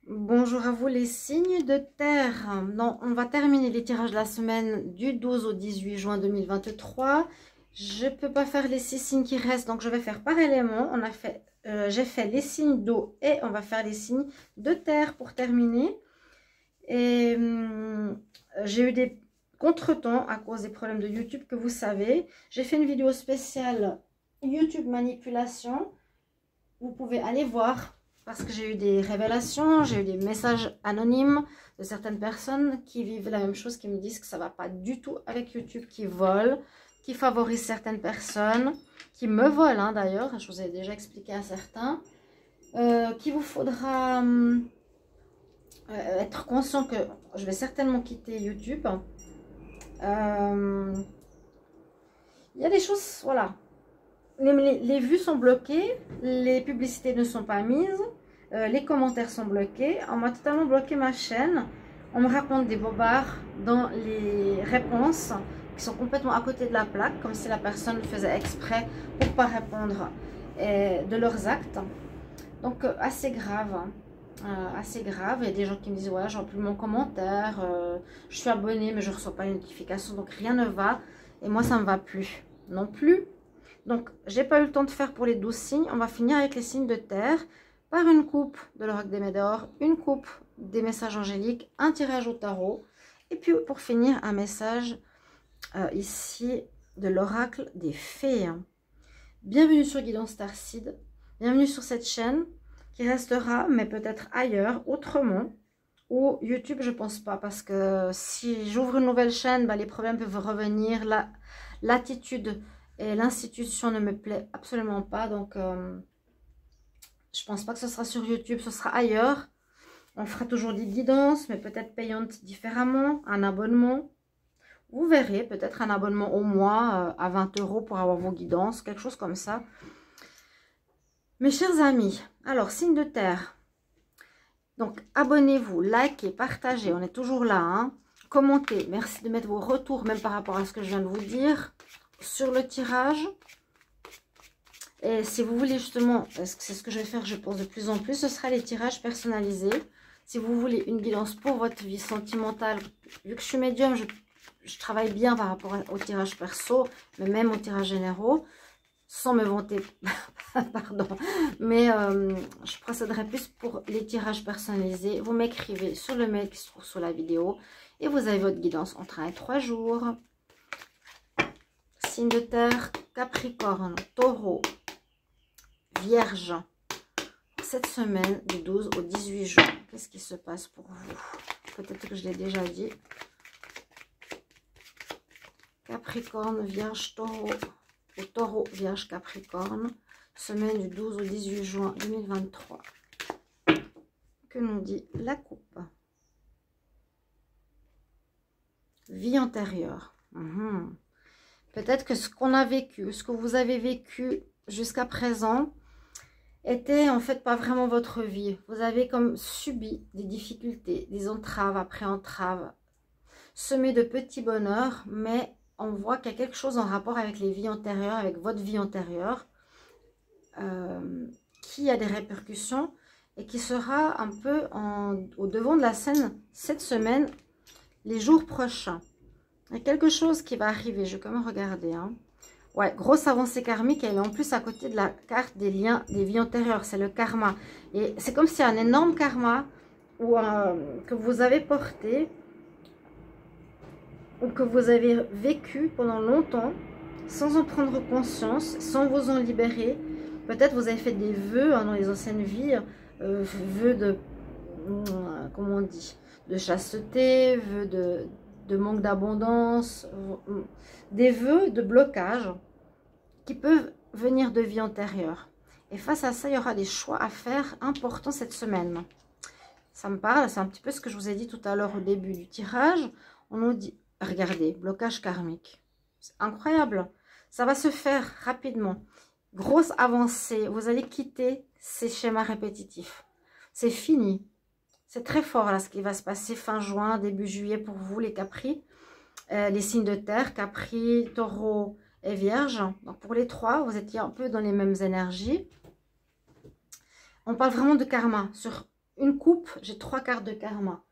Bonjour à vous les signes de terre. Non, on va terminer les tirages de la semaine du 12 au 18 juin 2023. Je peux pas faire les 6 signes qui restent, donc je vais faire par élément. J'ai fait les signes d'eau et on va faire les signes de terre pour terminer. Et j'ai eu des contretemps à cause des problèmes de YouTube que vous savez. J'ai fait une vidéo spéciale YouTube manipulation. Vous pouvez aller voir. Parce que j'ai eu des révélations, j'ai eu des messages anonymes de certaines personnes qui vivent la même chose, qui me disent que ça ne va pas du tout avec YouTube, qui volent, qui favorisent certaines personnes, qui me volent d'ailleurs, je vous ai déjà expliqué à certains, qu'il vous faudra être conscient que je vais certainement quitter YouTube. Il y a des choses, voilà. Les vues sont bloquées, les publicités ne sont pas mises, les commentaires sont bloqués. On m'a totalement bloqué ma chaîne. On me raconte des bobards dans les réponses qui sont complètement à côté de la plaque, comme si la personne faisait exprès pour ne pas répondre de leurs actes. Donc assez grave. Assez grave. Il y a des gens qui me disent ouais, je vois plus mon commentaire, je suis abonnée mais je ne reçois pas une notification, donc rien ne va. Et moi ça ne me va plus non plus. Donc, j'ai pas eu le temps de faire pour les 12 signes. On va finir avec les signes de terre par une coupe de l'oracle des Médors, une coupe des messages angéliques, un tirage au tarot. Et puis, pour finir, un message ici de l'oracle des fées. Bienvenue sur Guidance Starseed. Bienvenue sur cette chaîne qui restera, mais peut-être ailleurs, autrement. Ou YouTube, je pense pas. Parce que si j'ouvre une nouvelle chaîne, les problèmes peuvent revenir. L'attitude et l'institution ne me plaît absolument pas, donc je pense pas que ce sera sur YouTube, ce sera ailleurs. On fera toujours des guidances, mais peut-être payantes différemment, un abonnement. Vous verrez, peut-être un abonnement au mois à 20 € pour avoir vos guidances, quelque chose comme ça. Mes chers amis, alors signe de terre. Donc abonnez-vous, likez, partagez, on est toujours là. Commentez, merci de mettre vos retours, même par rapport à ce que je viens de vous dire sur le tirage. Et si vous voulez justement, c'est ce que je vais faire je pense de plus en plus, ce sera les tirages personnalisés. Si vous voulez une guidance pour votre vie sentimentale, vu que je suis médium, je travaille bien par rapport au tirage perso, mais même aux tirages généraux, sans me vanter, pardon, mais je procéderai plus pour les tirages personnalisés. Vous m'écrivez sur le mail qui se trouve sous la vidéo et vous avez votre guidance entre 1 et 3 jours. Signe de terre, Capricorne, Taureau, Vierge. Cette semaine du 12 au 18 juin, qu'est-ce qui se passe pour vous? Peut-être que je l'ai déjà dit. Capricorne, Vierge, Taureau. Ou Taureau, Vierge, Capricorne. Semaine du 12 au 18 juin 2023. Que nous dit la coupe? Vie antérieure. Peut-être que ce qu'on a vécu, ce que vous avez vécu jusqu'à présent, était en fait pas vraiment votre vie. Vous avez comme subi des difficultés, des entraves après entraves, semées de petits bonheurs, mais on voit qu'il y a quelque chose en rapport avec les vies antérieures, avec votre vie antérieure, qui a des répercussions et qui sera un peu au devant de la scène cette semaine, les jours prochains. Il y a quelque chose qui va arriver, je vais quand même regarder. Ouais, grosse avancée karmique, elle est en plus à côté de la carte des liens des vies antérieures, c'est le karma. Et c'est comme s'il y a un énorme karma que vous avez porté ou que vous avez vécu pendant longtemps sans en prendre conscience, sans vous en libérer. Peut-être vous avez fait des vœux dans les anciennes vies, vœux de, comment on dit, de chasteté, vœux de manque d'abondance, des vœux de blocage qui peuvent venir de vie antérieure. Et face à ça, il y aura des choix à faire importants cette semaine. Ça me parle, c'est un petit peu ce que je vous ai dit tout à l'heure au début du tirage. On nous dit, regardez, blocage karmique. C'est incroyable. Ça va se faire rapidement. Grosse avancée. Vous allez quitter ces schémas répétitifs. C'est fini. C'est très fort là ce qui va se passer fin juin, début juillet pour vous les Capri. Les signes de terre, Capri, Taureau et Vierge. Donc pour les trois, vous étiez un peu dans les mêmes énergies. On parle vraiment de karma sur une coupe, j'ai 3 cartes de karma.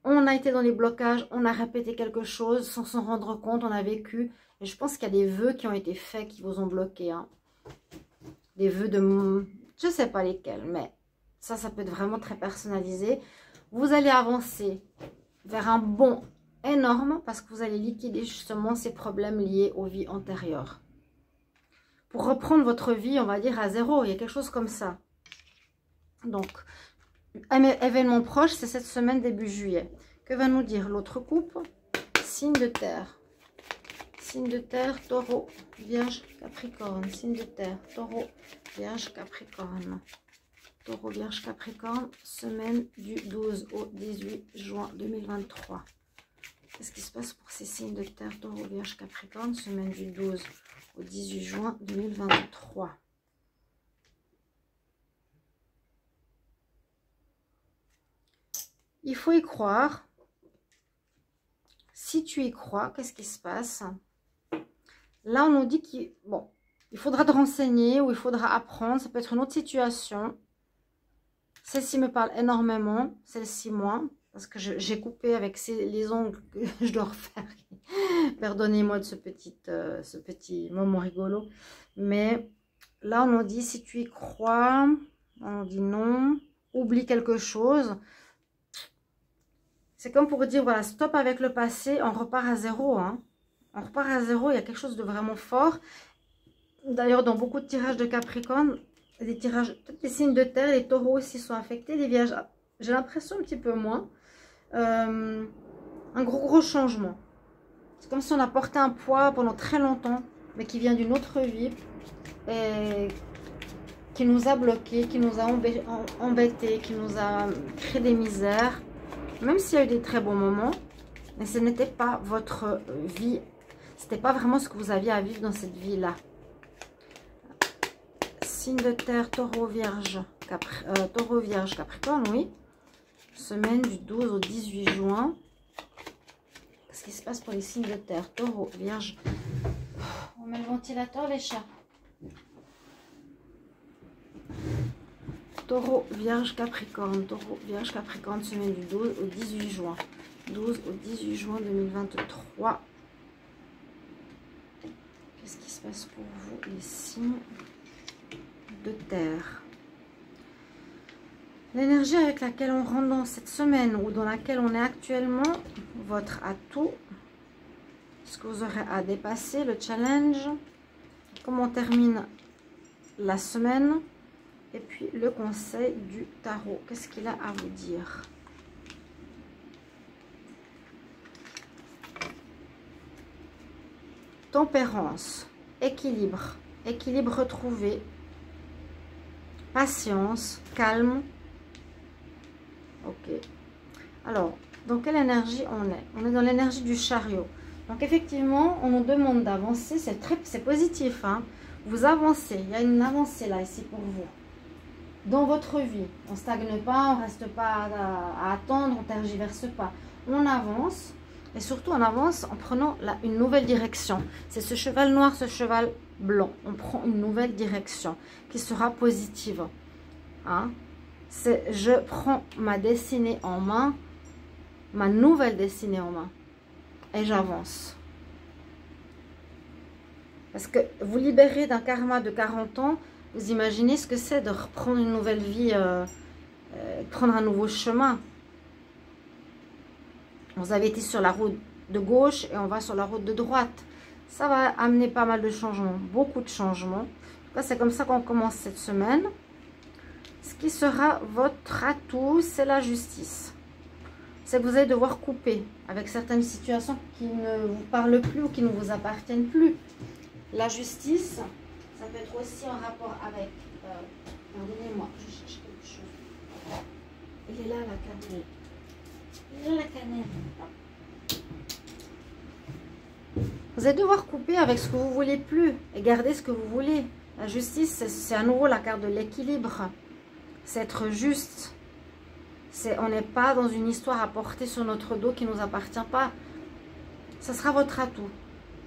On a été dans les blocages, on a répété quelque chose sans s'en rendre compte, on a vécu. Et je pense qu'il y a des vœux qui ont été faits qui vous ont bloqué. Hein. Des vœux de... Je ne sais pas lesquels, mais ça peut être vraiment très personnalisé. Vous allez avancer vers un bond énorme parce que vous allez liquider justement ces problèmes liés aux vies antérieures. Pour reprendre votre vie, on va dire à zéro, il y a quelque chose comme ça. Donc, événement proche, c'est cette semaine début juillet. Que va nous dire l'autre coupe? Signe de terre. Signe de terre, taureau, vierge, capricorne. Signe de terre, taureau, vierge, capricorne. Taureau, vierge, capricorne, semaine du 12 au 18 juin 2023. Qu'est-ce qui se passe pour ces signes de terre, taureau, vierge, capricorne, semaine du 12 au 18 juin 2023? Il faut y croire. Si tu y crois, qu'est-ce qui se passe? Là, on nous dit qu'il faudra te renseigner ou il faudra apprendre. Ça peut être une autre situation. Celle-ci me parle énormément. Celle-ci moins. Parce que j'ai coupé avec les ongles que je dois refaire. Pardonnez-moi de ce petit moment rigolo. Mais là, on nous dit si tu y crois. On dit non. Oublie quelque chose. C'est comme pour dire, voilà, stop avec le passé, on repart à zéro. Hein. On repart à zéro, il y a quelque chose de vraiment fort. D'ailleurs, dans beaucoup de tirages de Capricorne, des tirages, peut-être les signes de terre, les taureaux aussi sont affectés, les vierges, j'ai l'impression un petit peu moins. Un gros changement. C'est comme si on a porté un poids pendant très longtemps, mais qui vient d'une autre vie, et qui nous a bloqués, qui nous a embêtés, qui nous a créé des misères. Même s'il y a eu des très bons moments, mais ce n'était pas votre vie. C'était pas vraiment ce que vous aviez à vivre dans cette vie-là. Signe de terre, taureau, vierge, capricorne, oui. Semaine du 12 au 18 juin. Qu'est-ce qui se passe pour les signes de terre, taureau, vierge? On met le ventilateur, les chats. Taureau, vierge, capricorne. Taureau, vierge, capricorne, semaine du 12 au 18 juin. 12 au 18 juin 2023. Qu'est-ce qui se passe pour vous, les signes de terre? L'énergie avec laquelle on rentre dans cette semaine ou dans laquelle on est actuellement, votre atout, ce que vous aurez à dépasser, le challenge, comment termine la semaine. Et puis, le conseil du tarot. Qu'est-ce qu'il a à vous dire? Tempérance, équilibre, équilibre retrouvé, patience, calme. Ok. Alors, dans quelle énergie on est? On est dans l'énergie du chariot. Donc, effectivement, on nous demande d'avancer. C'est positif, hein? Vous avancez. Il y a une avancée là, ici, pour vous. Dans votre vie, on ne stagne pas, on ne reste pas à attendre, on ne tergiverse pas. On avance et surtout on avance en prenant une nouvelle direction. C'est ce cheval noir, ce cheval blanc. On prend une nouvelle direction qui sera positive. Hein? Je prends ma destinée en main, ma nouvelle destinée en main et j'avance. Parce que vous libérez d'un karma de 40 ans. Vous imaginez ce que c'est de reprendre une nouvelle vie, prendre un nouveau chemin. Vous avez été sur la route de gauche et on va sur la route de droite. Ça va amener pas mal de changements, beaucoup de changements. En tout cas, c'est comme ça qu'on commence cette semaine. Ce qui sera votre atout, c'est la justice. C'est que vous allez devoir couper avec certaines situations qui ne vous parlent plus ou qui ne vous appartiennent plus. La justice... Ça peut être aussi en rapport avec... Pardonnez-moi, je cherche quelque chose. Il est là, la cannelle. Il est là, la cannelle. Vous allez devoir couper avec ce que vous ne voulez plus et garder ce que vous voulez. La justice, c'est à nouveau la carte de l'équilibre. C'est être juste. On n'est pas dans une histoire à porter sur notre dos qui ne nous appartient pas. Ça sera votre atout.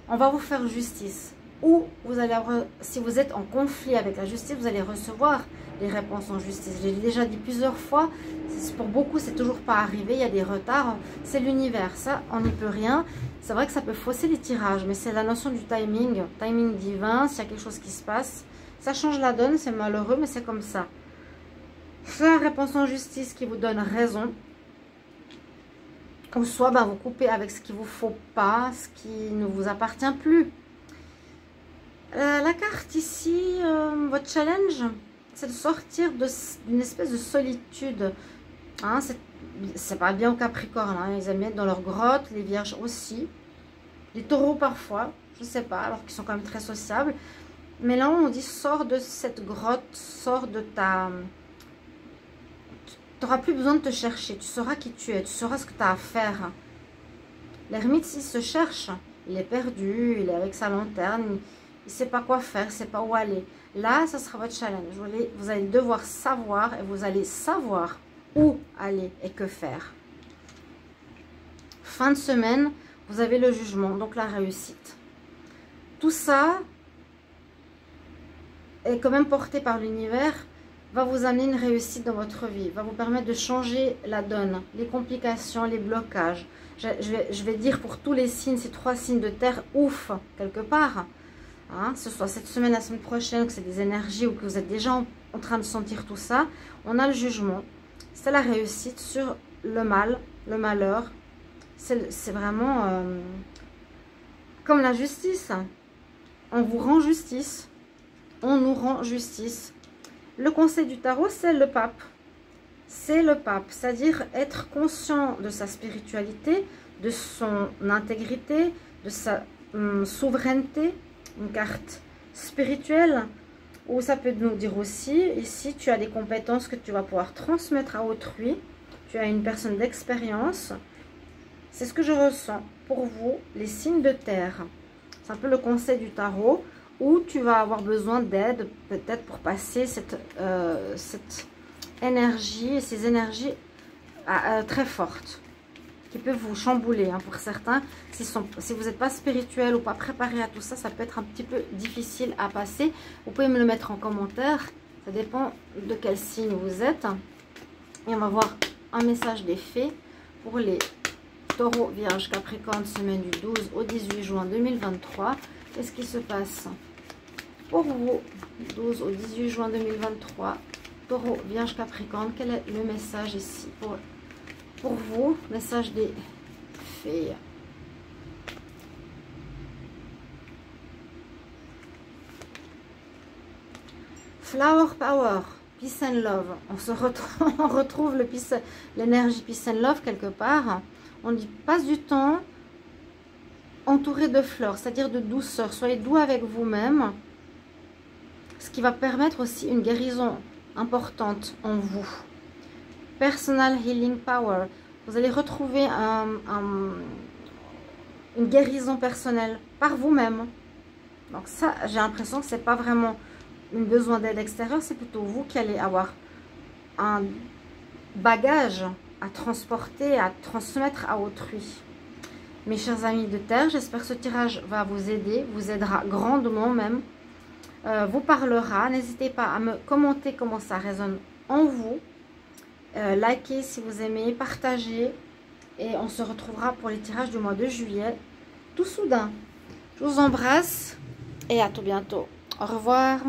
On va vous faire justice. Ou vous allez avoir, si vous êtes en conflit avec la justice, vous allez recevoir les réponses en justice. J'ai déjà dit plusieurs fois, pour beaucoup, c'est toujours pas arrivé, il y a des retards. C'est l'univers, ça, on n'y peut rien. C'est vrai que ça peut fausser les tirages, mais c'est la notion du timing, timing divin. S'il y a quelque chose qui se passe, ça change la donne, c'est malheureux, mais c'est comme ça. C'est la réponse en justice qui vous donne raison. Ou soit vous coupez avec ce qu'il ne vous faut pas, ce qui ne vous appartient plus. La carte ici, votre challenge, c'est de sortir d'une espèce de solitude. Hein, c'est pas bien au Capricorne, hein, ils aiment bien être dans leur grotte, les Vierges aussi. Les Taureaux parfois, je ne sais pas, alors qu'ils sont quand même très sociables. Mais là, on dit sors de cette grotte, sors de ta... Tu n'auras plus besoin de te chercher, tu sauras qui tu es, tu sauras ce que tu as à faire. L'ermite, s'il se cherche, il est perdu, il est avec sa lanterne, il ne sait pas quoi faire, il ne sait pas où aller. Là, ça sera votre challenge. Vous allez devoir savoir et vous allez savoir où aller et que faire. Fin de semaine, vous avez le jugement, donc la réussite. Tout ça est quand même porté par l'univers, va vous amener une réussite dans votre vie, va vous permettre de changer la donne, les complications, les blocages. Je vais dire pour tous les signes, ces 3 signes de terre, ouf, quelque part. Hein, ce soit cette semaine, la semaine prochaine, que c'est des énergies ou que vous êtes déjà en train de sentir tout ça, on a le jugement. C'est la réussite sur le mal, le malheur. C'est vraiment comme la justice. On vous rend justice. On nous rend justice. Le conseil du tarot, c'est le pape. C'est le pape. C'est-à-dire être conscient de sa spiritualité, de son intégrité, de sa souveraineté. Une carte spirituelle. Ou ça peut nous dire aussi, ici, tu as des compétences que tu vas pouvoir transmettre à autrui. Tu as une personne d'expérience. C'est ce que je ressens pour vous, les signes de terre. C'est un peu le conseil du tarot, où tu vas avoir besoin d'aide, peut-être pour passer cette énergie, ces énergies très fortes, qui peuvent vous chambouler. Hein, pour certains, si vous n'êtes pas spirituel ou pas préparé à tout ça, ça peut être un petit peu difficile à passer. Vous pouvez me le mettre en commentaire, ça dépend de quel signe vous êtes. Et on va voir un message des fées pour les Taureaux, Vierge, Capricorne, semaine du 12 au 18 juin 2023. Qu'est-ce qui se passe pour vous, 12 au 18 juin 2023, Taureau, Vierge, Capricorne? Quel est le message ici pour vous? Message des fées. Flower Power, Peace and Love. On retrouve l'énergie Peace and Love quelque part. On y passe du temps entouré de fleurs, c'est-à-dire de douceur. Soyez doux avec vous-même. Ce qui va permettre aussi une guérison importante en vous. Personal Healing Power. Vous allez retrouver une guérison personnelle par vous-même. Donc ça, j'ai l'impression que ce n'est pas vraiment un besoin d'aide extérieure, c'est plutôt vous qui allez avoir un bagage à transporter, à transmettre à autrui. Mes chers amis de terre, j'espère que ce tirage va vous aider, vous aidera grandement même, vous parlera. N'hésitez pas à me commenter comment ça résonne en vous. Likez si vous aimez, partagez. Et on se retrouvera pour les tirages du mois de juillet, tout soudain. Je vous embrasse et à tout bientôt. Au revoir.